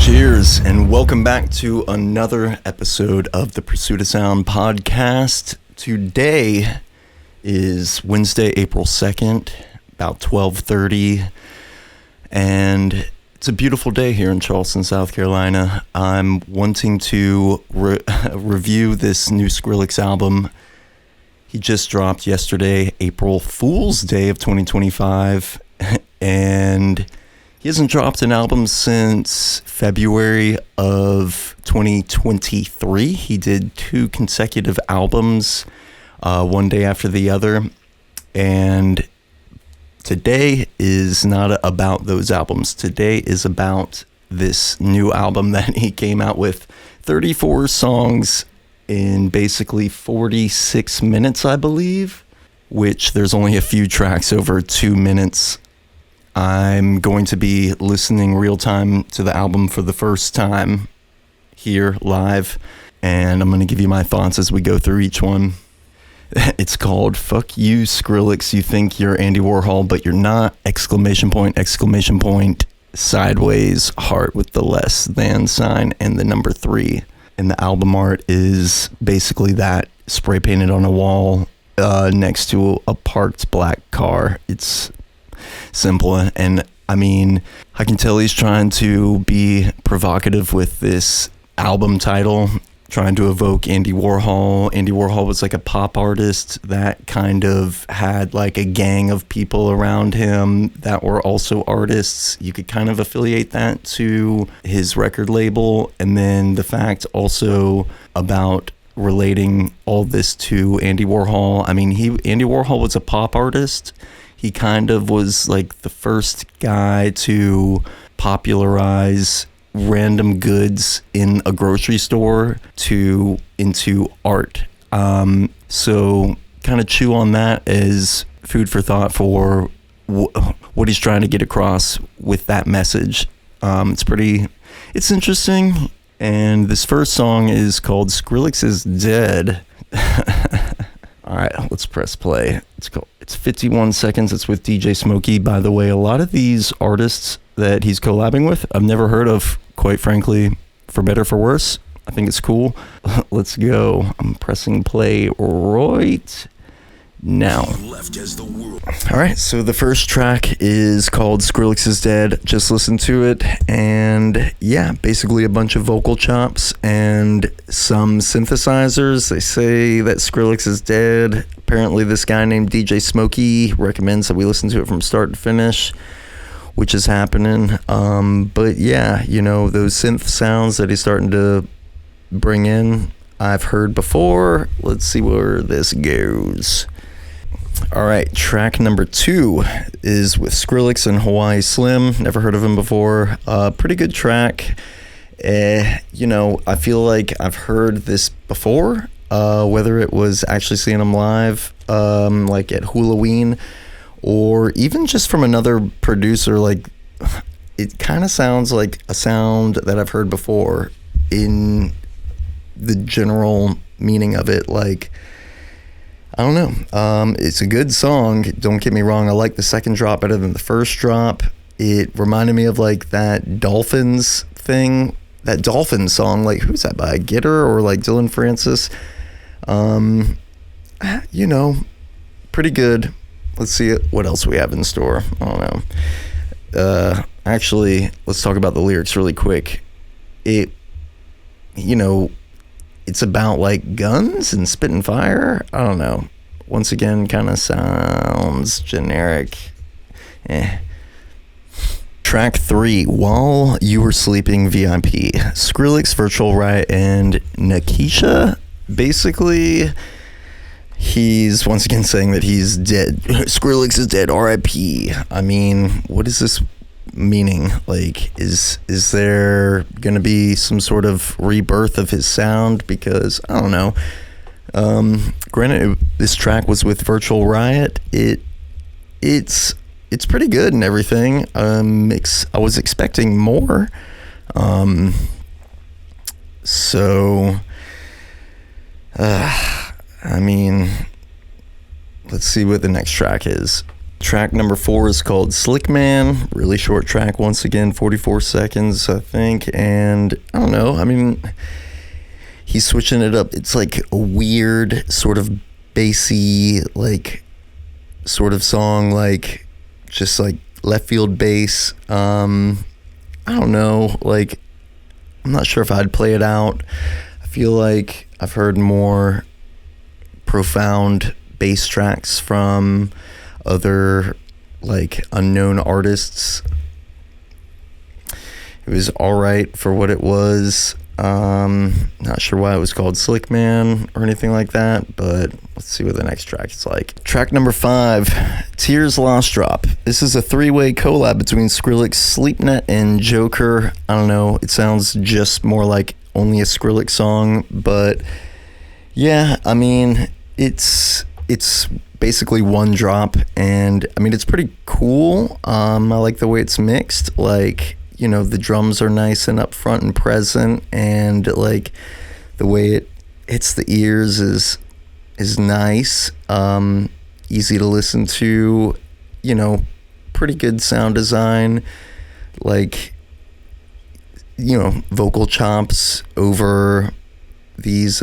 Cheers, and welcome back to another episode of the Pursuit of Sound podcast. Today is Wednesday, April 2nd, about 12:30, and it's a beautiful day here in Charleston, South Carolina. I'm wanting to review this new Skrillex album. He just dropped yesterday, April Fool's Day of 2025, and he hasn't dropped an album since February of 2023. He did 2 consecutive albums, one day after the other, and today is not about those albums. Today is about this new album that he came out with. 34 songs in basically 46 minutes, I believe, which there's only a few tracks over 2 minutes. I'm going to be listening real time to the album for the first time here live, and I'm going to give you my thoughts as we go through each one. It's called Fuck You, Skrillex. You think you're Andy Warhol, but you're not! Exclamation point, exclamation point, sideways, heart with the less than sign, and the number 3. And the album art is basically that, spray painted on a wall next to a parked black car. It's simple, and I mean, I can tell he's trying to be provocative with this album title, trying to evoke Andy Warhol. Andy Warhol was like a pop artist that kind of had like a gang of people around him that were also artists. You could kind of affiliate that to his record label, and then the fact also about relating all this to Andy Warhol. I mean, Andy Warhol was a pop artist. He kind of was like the first guy to popularize random goods in a grocery store into art. So kind of chew on that as food for thought for what he's trying to get across with that message. It's interesting. And this first song is called Skrillex is Dead. All right, let's press play. It's 51 seconds. It's with DJ Smokey. By the way, a lot of these artists that he's collabing with, I've never heard of, quite frankly, for better or for worse. I think it's cool. Let's go. I'm pressing play right now. All right, so the first track is called Skrillex is Dead. Just listen to it, and yeah, basically a bunch of vocal chops and some synthesizers. They say that Skrillex is dead. Apparently this guy named DJ Smokey recommends that we listen to it from start to finish, which is happening. But yeah, you know, those synth sounds that he's starting to bring in, I've heard before. Let's see where this goes. All right, track number 2 is with Skrillex and Hawaii Slim. Never heard of him before. Pretty good track. You know, I feel like I've heard this before, whether it was actually seeing him live, like at Halloween, or even just from another producer. Like, it kind of sounds like a sound that I've heard before in the general meaning of it. Like, I don't know. It's a good song. Don't get me wrong. I like the second drop better than the first drop. It reminded me of like that Dolphins thing, that Dolphins song. Like, who's that by? Gitter or like Dylan Francis? You know, pretty good. Let's see what else we have in store. I don't know. Actually, let's talk about the lyrics really quick. You know, it's about like guns and spitting fire. I don't know. Once again, kind of sounds generic. Track 3, While You Were Sleeping VIP. Skrillex, Virtual Riot, and Nakisha. Basically, he's once again saying that he's dead. Skrillex is dead, R.I.P. I mean, what is this meaning? Like, is there gonna be some sort of rebirth of his sound? Because I don't know. Granted, this track was with Virtual Riot. It's pretty good and everything. I was expecting more. So I mean, let's see what the next track is. Track number 4 is called Slick Man. Really short track, once again, 44 seconds, I think. And I don't know, I mean, he's switching it up. It's like a weird sort of bassy, like, sort of song, like, just like left field bass. I don't know, like, I'm not sure if I'd play it out. I feel like I've heard more profound bass tracks from other, like, unknown artists. It was alright for what it was. Not sure why it was called Slick Man or anything like that, but let's see what the next track is like. Track number 5, Tears Lost Drop. This is a 3-way collab between Skrillex, Sleepnet, and Joker. I don't know, it sounds just more like only a Skrillex song, but yeah, I mean, it's basically one drop, and I mean, it's pretty cool. I like the way it's mixed, like, you know, the drums are nice and up front and present, and like the way it hits the ears is nice, easy to listen to, you know, pretty good sound design, like, you know, vocal chops over these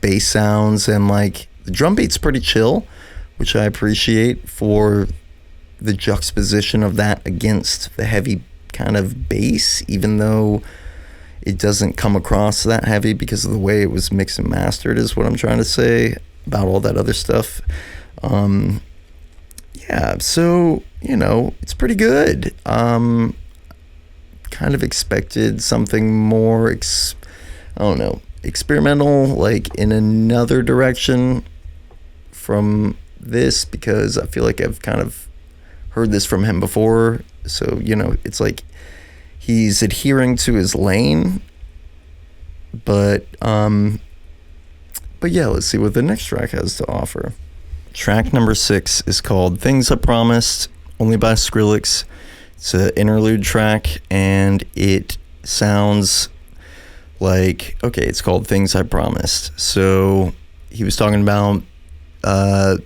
bass sounds, and like the drum beat's pretty chill, which I appreciate for the juxtaposition of that against the heavy kind of bass, even though it doesn't come across that heavy because of the way it was mixed and mastered, is what I'm trying to say about all that other stuff. Yeah, so, you know, it's pretty good. Kind of expected something more, I don't know, experimental, like in another direction from this, because I feel like I've kind of heard this from him before, so, you know, it's like he's adhering to his lane, but yeah, let's see what the next track has to offer. Track number 6 is called Things I Promised, only by Skrillex. It's an interlude track, and it sounds like, okay, it's called Things I Promised, so he was talking about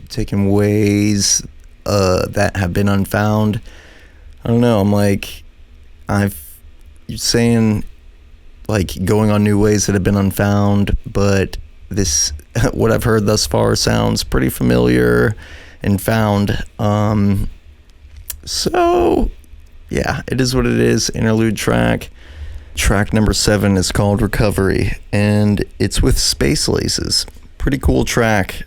taking ways that have been unfound. I don't know, I'm like, you're saying like going on new ways that have been unfound, but this, what I've heard thus far, sounds pretty familiar and found. So yeah, it is what it is. Interlude track. Track number 7 is called Recovery, and it's with Space Laces. Pretty cool track.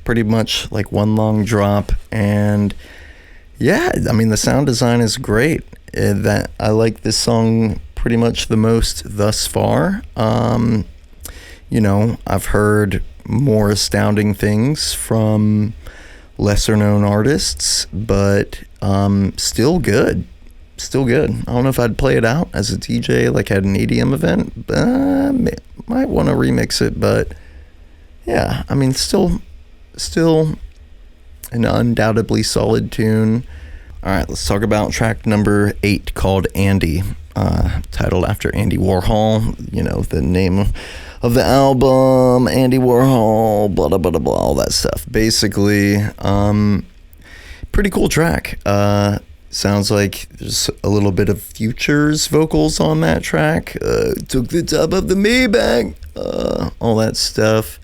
Pretty much like one long drop, and yeah, I mean, the sound design is great. That I like this song pretty much the most thus far. You know, I've heard more astounding things from lesser known artists, but still good. I don't know if I'd play it out as a DJ, like at an EDM event, but might want to remix it. But yeah, I mean, still an undoubtedly solid tune. All right, let's talk about track number 8, called Andy, titled after Andy Warhol. You know, the name of the album, Andy Warhol, blah, blah, blah, blah, all that stuff. Basically, pretty cool track. Sounds like there's a little bit of Future's vocals on that track. Took the top of the Maybach, all that stuff.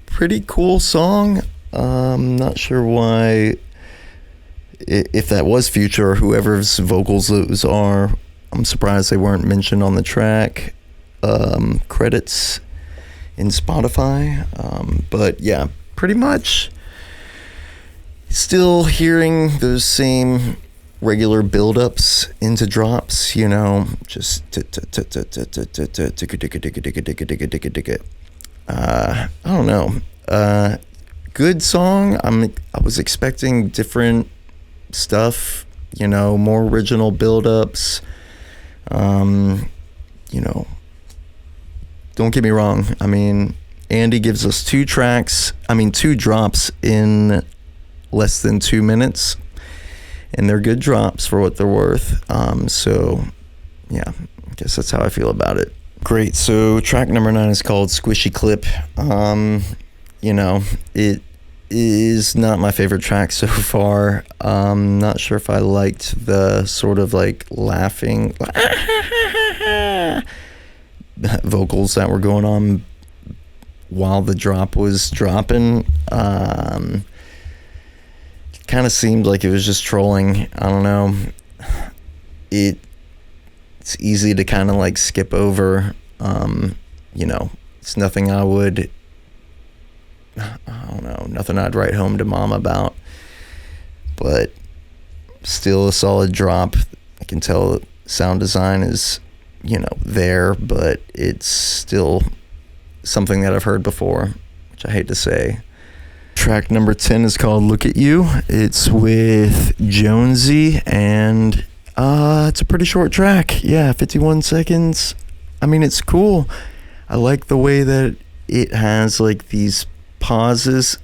Pretty cool song. Not sure why, if that was Future or whoever's vocals those are. I'm surprised they weren't mentioned on the track credits in Spotify. But yeah, pretty much still hearing those same regular build-ups into drops, you know, just I don't know. Good song. I was expecting different stuff, you know, more original build-ups. You know, don't get me wrong. I mean, Andy gives us two drops in less than 2 minutes, and they're good drops for what they're worth. So yeah, I guess that's how I feel about it. Great. So track number 9 is called Squishy Clip. it is not my favorite track so far. Not sure if I liked the sort of like laughing vocals that were going on while the drop was dropping. Kind of seemed like it was just trolling. I don't know. It's easy to kind of like skip over. It's nothing I don't know, nothing I'd write home to mom about, but still a solid drop. I can tell sound design is, there, but it's still something that I've heard before, which I hate to say. Track number 10 is called Look at You. It's with Jonesy, and it's a pretty short track. Yeah, 51 seconds. I mean, it's cool. I like the way that it has like these pauses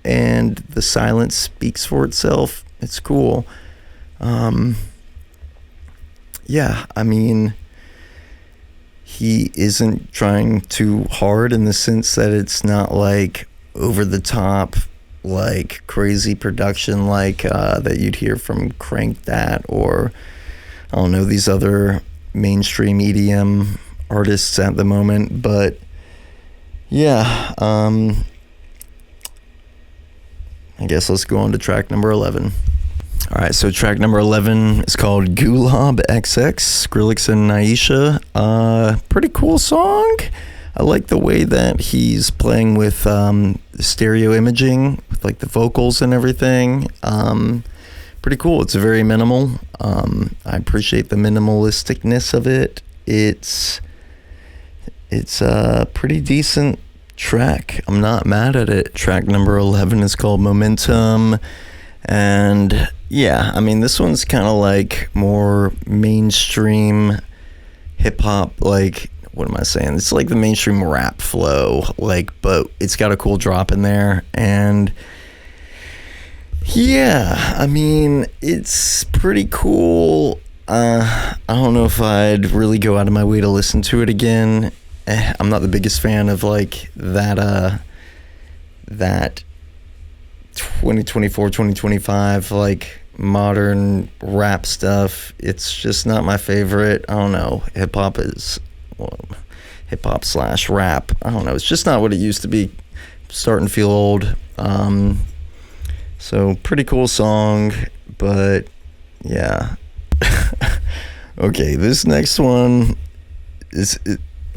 and the silence speaks for itself. It's cool. Yeah, I mean, he isn't trying too hard in the sense that it's not like over the top, like crazy production like that you'd hear from Crank That, or I don't know, these other mainstream EDM artists at the moment. But yeah, I guess let's go on to track number 11. All right, so track number 11 is called Gulab XX, Skrillex and Naisha. Pretty cool song. I like the way that he's playing with stereo imaging, with like the vocals and everything. Pretty cool. It's very minimal. I appreciate the minimalisticness of it. It's a pretty decent track. I'm not mad at it. Track number 11 is called Momentum. And yeah, I mean, this one's kind of like more mainstream hip hop, like, what am I saying? It's like the mainstream rap flow, like, but it's got a cool drop in there. And yeah, I mean, it's pretty cool. I don't know if I'd really go out of my way to listen to it again. I'm not the biggest fan of like that 2024, 2025, like modern rap stuff. It's just not my favorite. I don't know. Hip hop / rap. I don't know. It's just not what it used to be. Starting to feel old. So pretty cool song, but yeah. Okay, this next one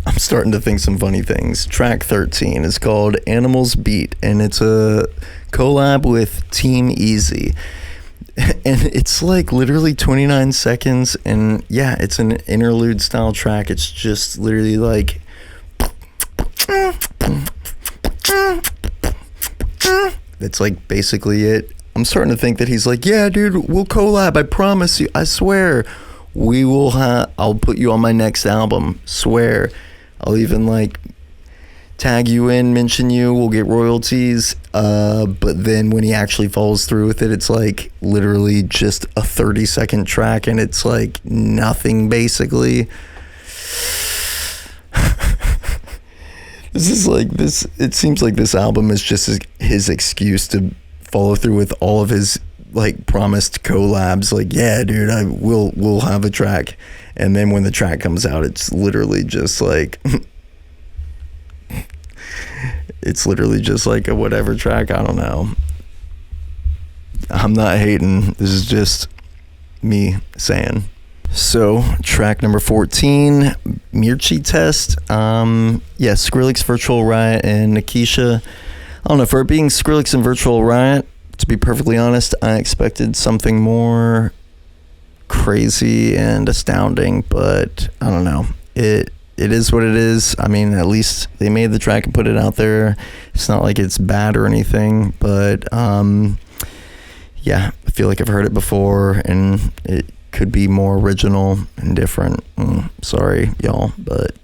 I'm starting to think some funny things. Track 13 is called Animals Beat, and it's a collab with Team Easy. And it's like literally 29 seconds, and yeah, it's an interlude style track. It's just literally like that's like basically it. I'm starting to think that he's like, yeah, dude, we'll collab. I promise you. I swear. I'll put you on my next album. Swear. I'll even like tag you in, mention you. We'll get royalties. But then when he actually follows through with it, it's like literally just a 30-second track, and it's like nothing basically. This is like this. It seems like this album is just his excuse to follow through with all of his like promised collabs. Like, yeah, dude, we'll have a track, and then when the track comes out, it's literally just like it's literally just like a whatever track. I don't know. I'm not hating. This is just me saying. So track number 14, Mirchi Test. Yeah, Skrillex, Virtual Riot, and Nikisha. I don't know, for it being Skrillex and Virtual Riot, to be perfectly honest, I expected something more crazy and astounding, but I don't know. It is what it is. I mean, at least they made the track and put it out there. It's not like it's bad or anything, but yeah, I feel like I've heard it before, and it could be more original and different. Sorry, y'all, but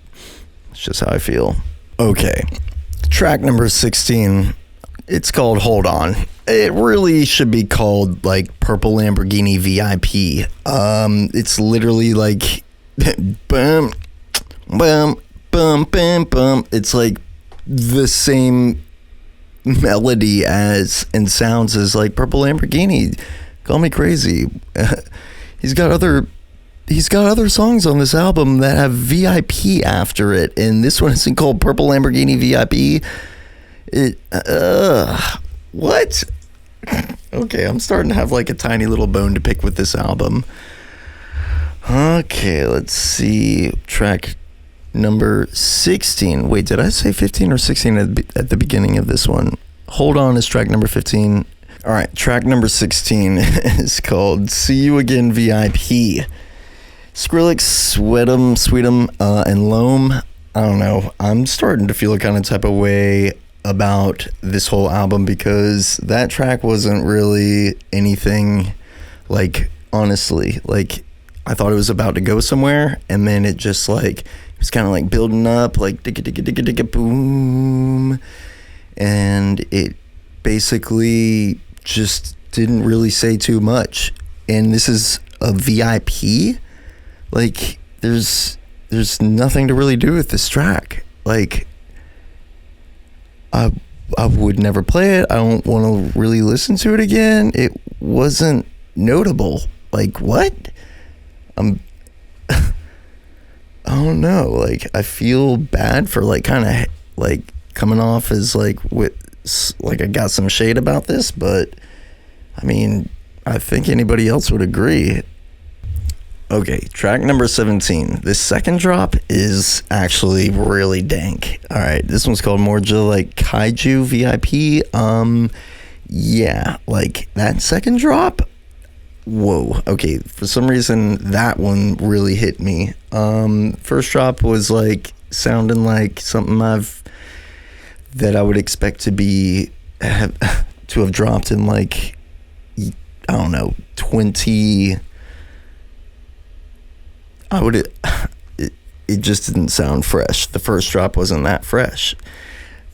it's just how I feel. Okay, track number 16. It's called Hold On. It really should be called like Purple Lamborghini VIP. It's literally like bum, bum, bum, bum, bum. It's like the same melody as and sounds as like Purple Lamborghini. Call me crazy. He's got other songs on this album that have VIP after it, and this one isn't called Purple Lamborghini VIP. What? Okay, I'm starting to have like a tiny little bone to pick with this album. Okay, let's see. Track number 16. Wait, did I say 15 or 16 at the beginning of this one? Hold On is track number 15. All right, track number 16 is called See You Again VIP. Skrillex, Sweetum, and Loam. I don't know. I'm starting to feel a kind of type of way about this whole album because that track wasn't really anything, like, honestly. Like, I thought it was about to go somewhere, and then it just, like, it was kind of, like, building up, like, digga, boom. And it basically just didn't really say too much. And this is a VIP. Like, there's nothing to really do with this track. Like, I would never play it. I don't want to really listen to it again. It wasn't notable. Like, what? I don't know. Like, I feel bad for, like, kind of, like, coming off as, like, with, like, I got some shade about this, but, I mean, I think anybody else would agree. Okay, track number 17. This second drop is actually really dank. All right, this one's called Morja, like Kaiju VIP. Yeah, like that second drop. Whoa. Okay, for some reason that one really hit me. First drop was like sounding like something that I would expect to have dropped in like, I don't know, 20. It just didn't sound fresh. The first drop wasn't that fresh.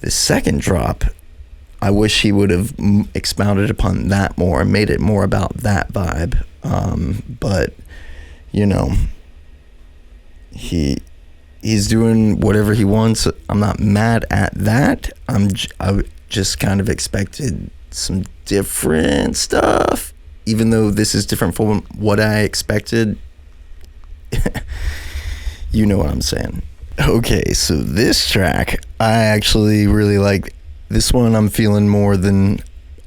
The second drop, I wish he would have expounded upon that more and made it more about that vibe. But, you know, he's doing whatever he wants. I'm not mad at that. I just kind of expected some different stuff, even though this is different from what I expected. You know what I'm saying. Okay, so this track, I actually really like. This one I'm feeling more than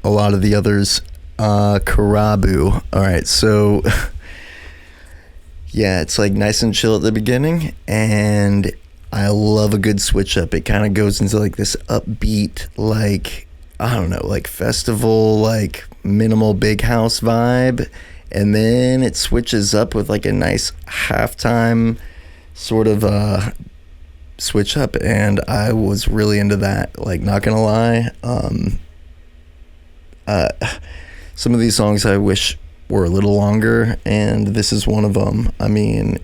a lot of the others. Karabu. Alright, so yeah, it's like nice and chill at the beginning, and I love a good switch up. It kind of goes into like this upbeat, like, I don't know, like festival, like minimal big house vibe. And then it switches up with like a nice halftime sort of switch up, and I was really into that. Like, not gonna lie, some of these songs I wish were a little longer, and this is one of them. I mean,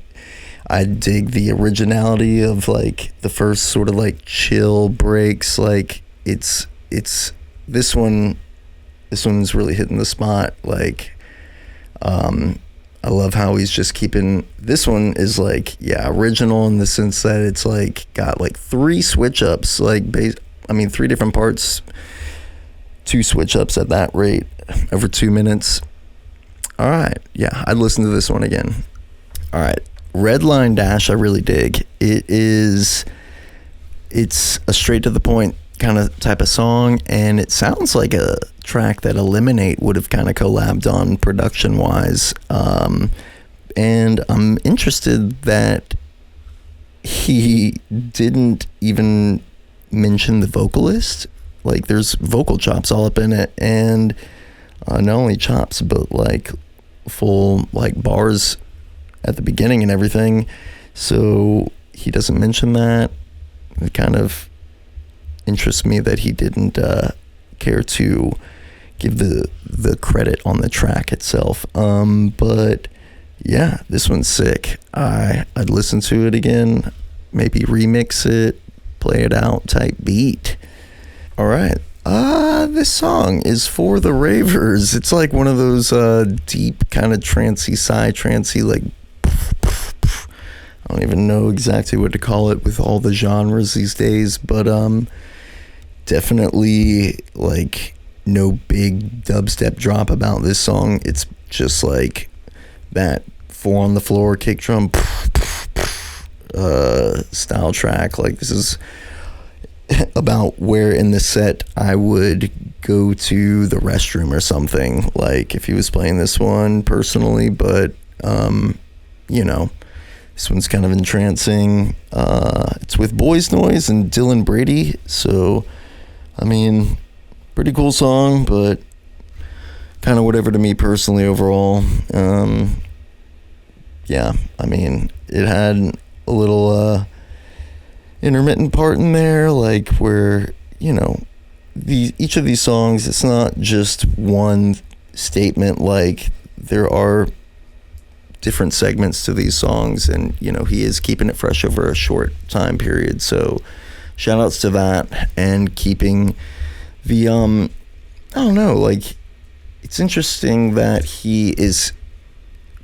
I dig the originality of like the first sort of like chill breaks. Like, it's this one's really hitting the spot. Like, I love how he's just keeping, this one is like, yeah, original in the sense that it's like got like 3 switch ups, like 3 different parts, 2 switch ups at that rate over 2 minutes. All right, yeah, I'd listen to this one again. All right, Red Line Dash, I really dig. It's a straight to the point kind of type of song, and it sounds like a track that Eliminate would have kind of collabed on production wise, and I'm interested that he didn't even mention the vocalist. Like, there's vocal chops all up in it, and not only chops but like full like bars at the beginning and everything, so he doesn't mention that. It kind of interests me that he didn't care to give the credit on the track itself. But yeah, this one's sick. I'd listen to it again, maybe remix it, play it out type beat. All right, this song is For the Ravers. It's like one of those deep kind of trancey, psy-trancey, like, I don't even know exactly what to call it with all the genres these days, but Definitely like no big dubstep drop about this song. It's just like that 4 on the floor kick drum style track. Like, this is about where in the set I would go to the restroom or something, like if he was playing this one personally. But you know, this one's kind of entrancing. It's with Boys Noise and Dylan Brady, so I mean, pretty cool song, but kind of whatever to me personally overall. Yeah, I mean, it had a little intermittent part in there, like where, you know, each of these songs, it's not just one statement. Like, there are different segments to these songs, and you know, he is keeping it fresh over a short time period, so shout outs to that. And keeping the I don't know, like, it's interesting that he is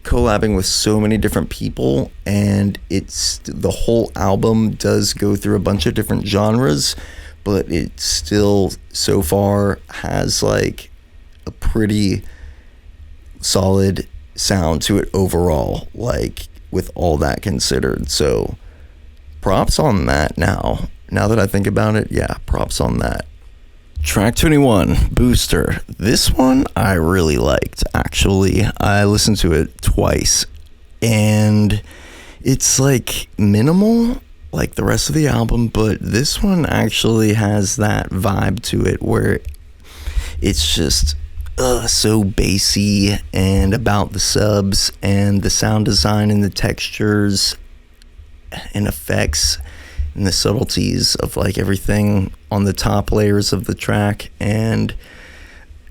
collabing with so many different people, and it's the whole album does go through a bunch of different genres, but it still so far has like a pretty solid sound to it overall, like with all that considered. So props on that. Now that I think about it, yeah, props on that. Track 21, Booster. This one I really liked, actually. I listened to it twice, and it's like minimal like the rest of the album, but this one actually has that vibe to it where it's just so bassy, and about the subs and the sound design and the textures and effects and the subtleties of like everything on the top layers of the track. And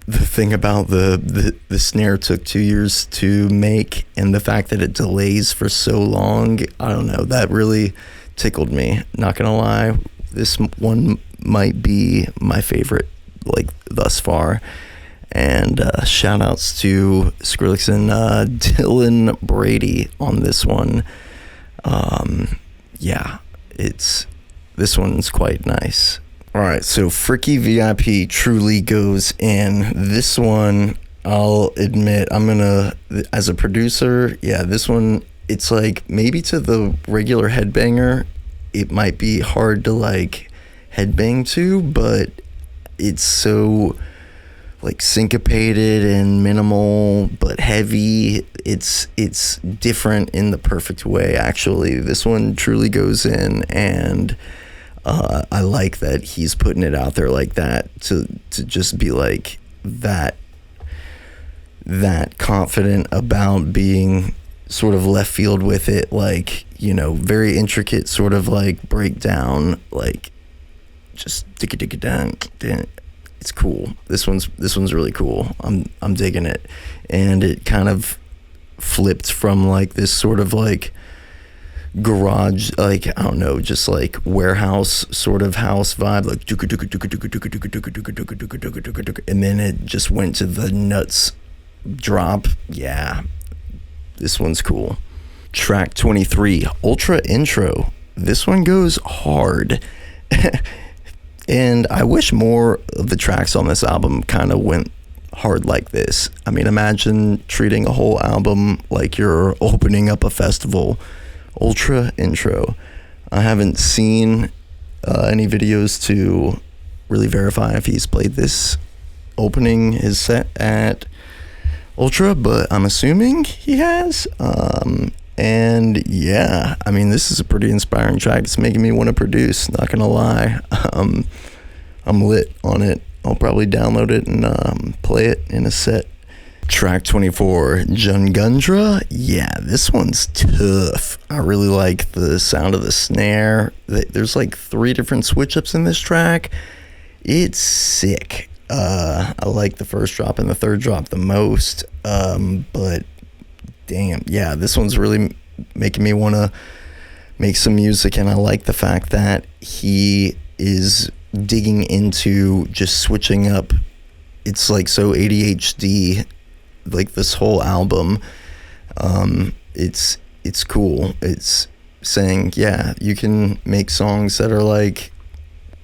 the thing about the snare took 2 years to make, and the fact that it delays for so long, I don't know, that really tickled me, not gonna lie. This one might be my favorite like thus far. And shout outs to Skrillex and Dylan Brady on this one. Yeah, this one's quite nice. All right, so Fricky VIP truly goes in. This one, I'll admit, I'm gonna, as a producer, yeah, this one, it's like maybe to the regular headbanger, it might be hard to like headbang to, but it's so like syncopated and minimal but heavy. It's different in the perfect way, actually. This one truly goes in, and I like that he's putting it out there like that, to just be like that confident about being sort of left field with it, like, you know, very intricate sort of like breakdown, like just digga down. It's cool. This one's really cool. I'm digging it. And it kind of flipped from like this sort of like garage, like, I don't know, just like warehouse sort of house vibe, like and then it just went to the nuts drop. Yeah, this one's cool. Track 23, Ultra Intro. This one goes hard. And I wish more of the tracks on this album kind of went hard like this. I mean, imagine treating a whole album like you're opening up a festival. Ultra Intro. I haven't seen any videos to really verify if he's played this opening his set at Ultra, but I'm assuming he has. And yeah, I mean, this is a pretty inspiring track. It's making me want to produce, not gonna lie. I'm lit on it. I'll probably download it and play it in a set. Track 24, Jungundra. Yeah, this one's tough. I really like the sound of the snare. There's like 3 different switch ups in this track. It's sick. I like the first drop and the third drop the most. But damn, yeah, this one's really making me want to make some music, and I like the fact that he is digging into just switching up. It's like so ADHD, like this whole album. It's cool. It's saying, yeah, you can make songs that are like,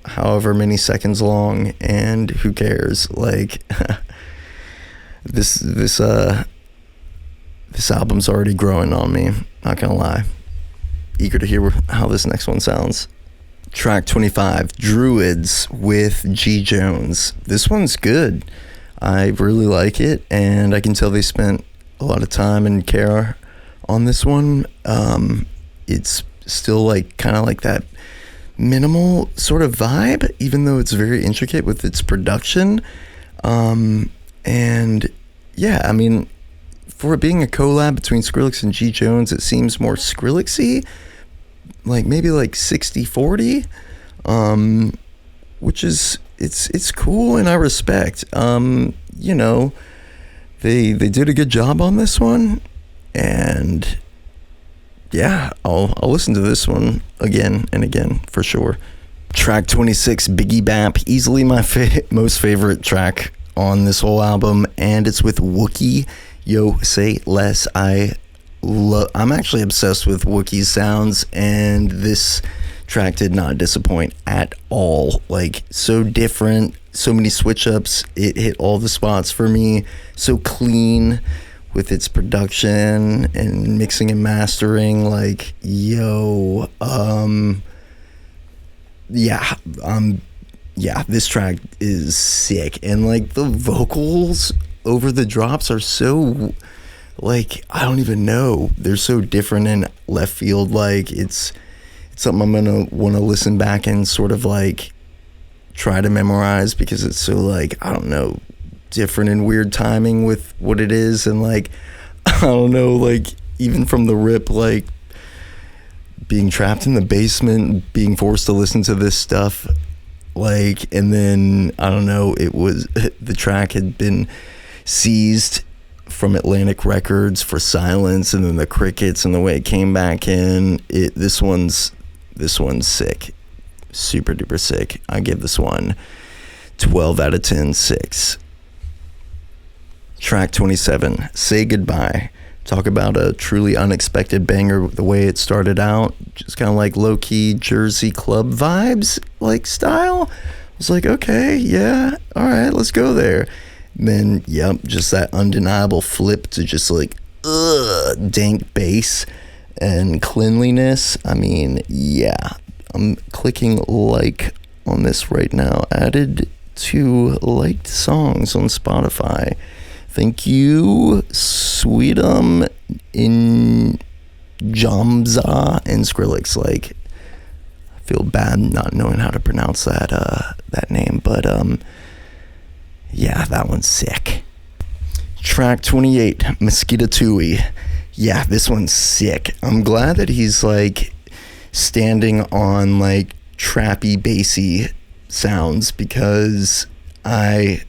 however many seconds long, and who cares? Like, this album's already growing on me, not gonna lie. Eager to hear how this next one sounds. Track 25, Druids with G Jones. This one's good. I really like it, and I can tell they spent a lot of time and care on this one. It's still like kind of like that minimal sort of vibe, even though it's very intricate with its production. And yeah, I mean, for it being a collab between Skrillex and G Jones, it seems more Skrillexy, like maybe like 60-40, which is it's cool, and I respect. You know, they did a good job on this one, and yeah, I'll listen to this one again and again for sure. Track 26, Biggie Bap, easily my most favorite track on this whole album, and it's with Wookie. Yo, say less. I'm actually obsessed with Wookie's sounds, and this track did not disappoint at all. Like, so different, so many switch ups. It hit all the spots for me. So clean with its production and mixing and mastering. Like, yo, yeah, this track is sick, and like the vocals over the drops are so, like, I don't even know, they're so different and left field. Like, it's something I'm gonna want to listen back and sort of like try to memorize, because it's so, like, I don't know, different and weird timing with what it is. And like, I don't know, like, even from the rip, like being trapped in the basement, being forced to listen to this stuff, like, and then I don't know, it was, the track had been seized from Atlantic Records for silence, and then the crickets and the way it came back in. This one's sick, super duper sick. I give this one 12 out of 10, 6. Track 27, Say Goodbye. Talk about a truly unexpected banger. The way it started out, just kind of like low-key Jersey club vibes, like, style. I was like, okay, yeah, all right, let's go there. And then, yep, just that undeniable flip to just like, dank bass and cleanliness. I mean, yeah, I'm clicking like on this right now. Added to liked songs on Spotify. Thank you, Sweetum in Jamza and Skrillex. Like, I feel bad not knowing how to pronounce that name, but yeah, that one's sick. Track 28, Mosquito Tui. Yeah, this one's sick. I'm glad that he's like standing on like trappy, bassy sounds, because I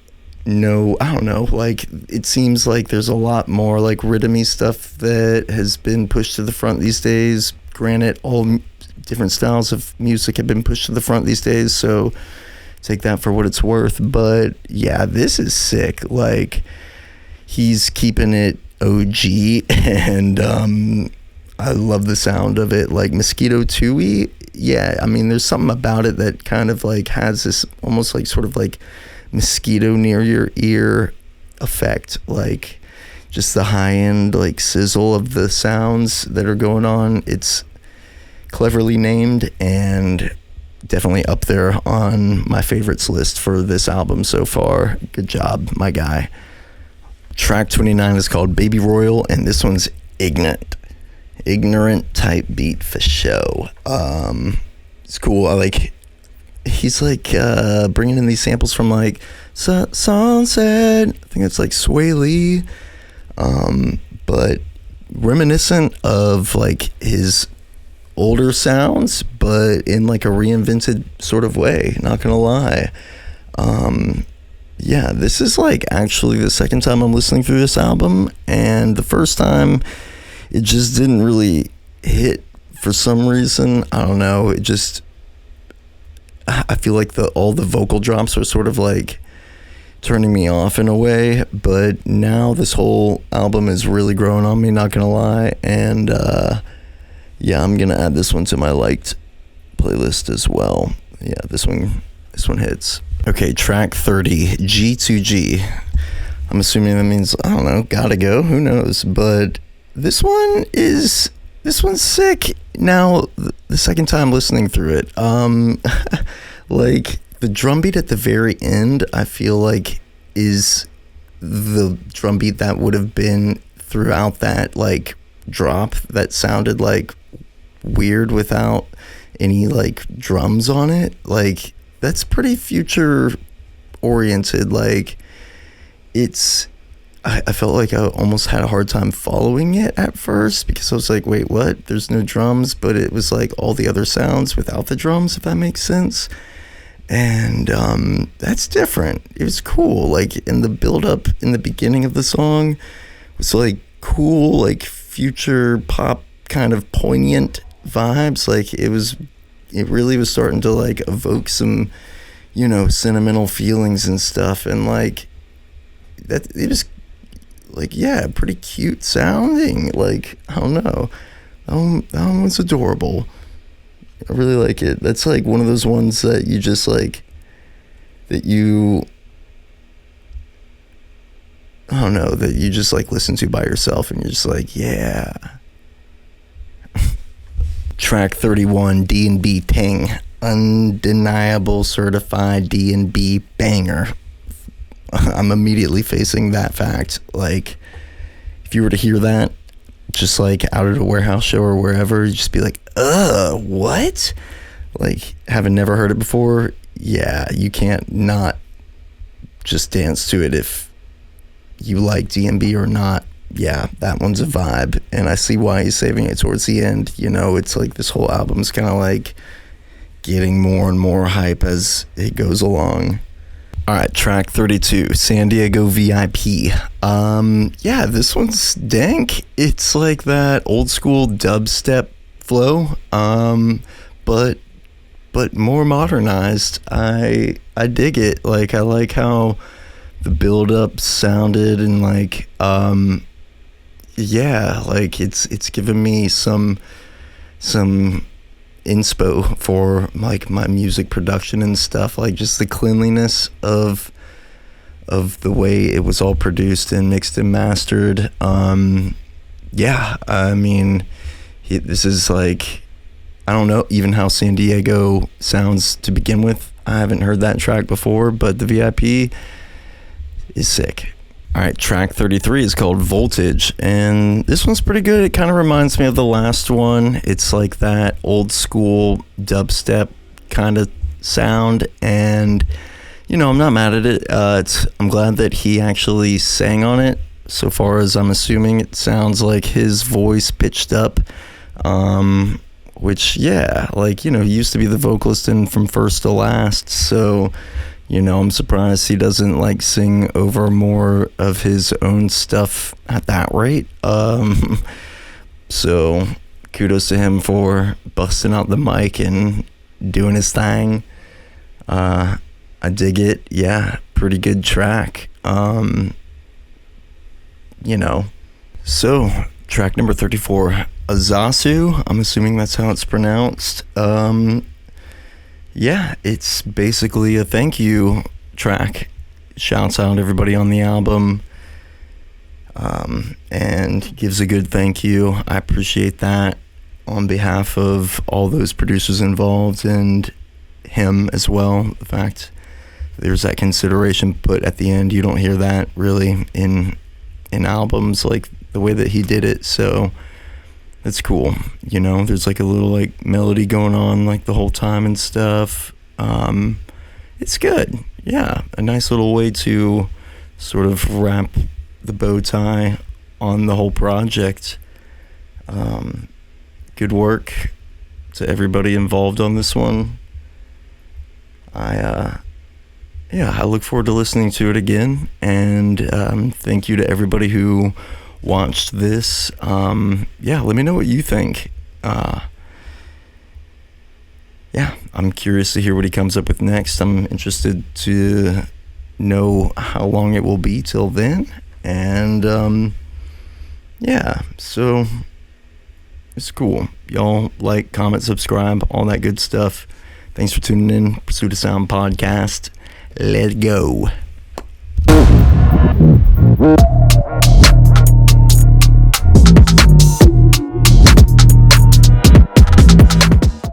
don't know, like, it seems like there's a lot more like rhythmy stuff that has been pushed to the front these days. Granted, all different styles of music have been pushed to the front these days, so take that for what it's worth. But yeah, this is sick. Like, he's keeping it OG, and I love the sound of it. Like, Mosquito Tui, yeah, I mean, there's something about it that kind of like has this almost like sort of like mosquito near your ear effect. Like, just the high end like sizzle of the sounds that are going on. It's cleverly named, and definitely up there on my favorites list for this album so far. Good job, my guy. Track 29 is called Baby Royal, and this one's ignorant type beat for show. It's cool. I like, he's like bringing in these samples from like Sunset. I think it's like Sway Lee, but reminiscent of like his older sounds, but in like a reinvented sort of way, not gonna lie. Yeah, this is like actually the second time I'm listening through this album, and the first time it just didn't really hit for some reason. I don't know, it just, I feel like all the vocal drops are sort of like turning me off in a way, but now this whole album is really growing on me, not gonna lie. And yeah, I'm gonna add this one to my liked playlist as well. Yeah, this one This one hits. Okay, track 30, G2G. I'm assuming that means, I don't know, gotta go, who knows, but this one's sick. Now, the second time listening through it, like, the drum beat at the very end, I feel like is the drum beat that would have been throughout that, like, drop that sounded, like, weird without any, like, drums on it. Like, that's pretty future oriented. Like, I felt like I almost had a hard time following it at first because I was like, wait, what? There's no drums, but it was like all the other sounds without the drums, if that makes sense. And that's different. It was cool. Like, in the build up in the beginning of the song was like cool, like future pop kind of poignant vibes. Like, it really was starting to like evoke some, you know, sentimental feelings and stuff. And like, that it was like, yeah, pretty cute sounding. Like, I don't know, that one was adorable. I really like it. That's like one of those ones that you just like, that you, I don't know, that you just like listen to by yourself and you're just like, yeah. Track 31, D&B Ting, undeniable certified D&B banger. I'm immediately facing that fact. Like, if you were to hear that just like out at a warehouse show or wherever, you'd just be like, what? Like, having never heard it before, yeah, you can't not just dance to it if you like D&B or not. Yeah, that one's a vibe, and I see why he's saving it towards the end. You know, it's like this whole album's kind of like getting more and more hype as it goes along. All right, track 32, San Diego VIP. Yeah, this one's dank. It's like that old school dubstep flow, but more modernized. I dig it. Like, I like how the build up sounded, and like, yeah, like it's given me some inspo for like my music production and stuff. Like, just the cleanliness of the way it was all produced and mixed and mastered. Yeah, I mean, this is like, I don't know even how San Diego sounds to begin with. I haven't heard that track before, but the VIP is sick. All right, track 33 is called Voltage, and this one's pretty good. It kind of reminds me of the last one. It's like that old school dubstep kind of sound, and you know, I'm not mad at it. I'm glad that he actually sang on it. So far as I'm assuming, it sounds like his voice pitched up, which, yeah, like, you know, he used to be the vocalist in From First to Last, so, you know, I'm surprised he doesn't like sing over more of his own stuff at that rate. So kudos to him for busting out the mic and doing his thing. I dig it. Yeah, pretty good track. You know, so track number 34, Azasu. I'm assuming that's how it's pronounced. Yeah, it's basically a thank you track. Shouts out everybody on the album, and gives a good thank you. I appreciate that on behalf of all those producers involved and him as well. The fact there's that consideration put at the end, you don't hear that really in albums like the way that he did it, so it's cool. You know, there's like a little like melody going on like the whole time and stuff. It's good. Yeah, a nice little way to sort of wrap the bow tie on the whole project. Good work to everybody involved on this one. I look forward to listening to it again, and thank you to everybody who watched this. Yeah, let me know what you think. Yeah, I'm curious to hear what he comes up with next. I'm interested to know how long it will be till then, and yeah, so it's cool. Y'all like, comment, subscribe, all that good stuff. Thanks for tuning in. Pursuit of Sound podcast. Let's go.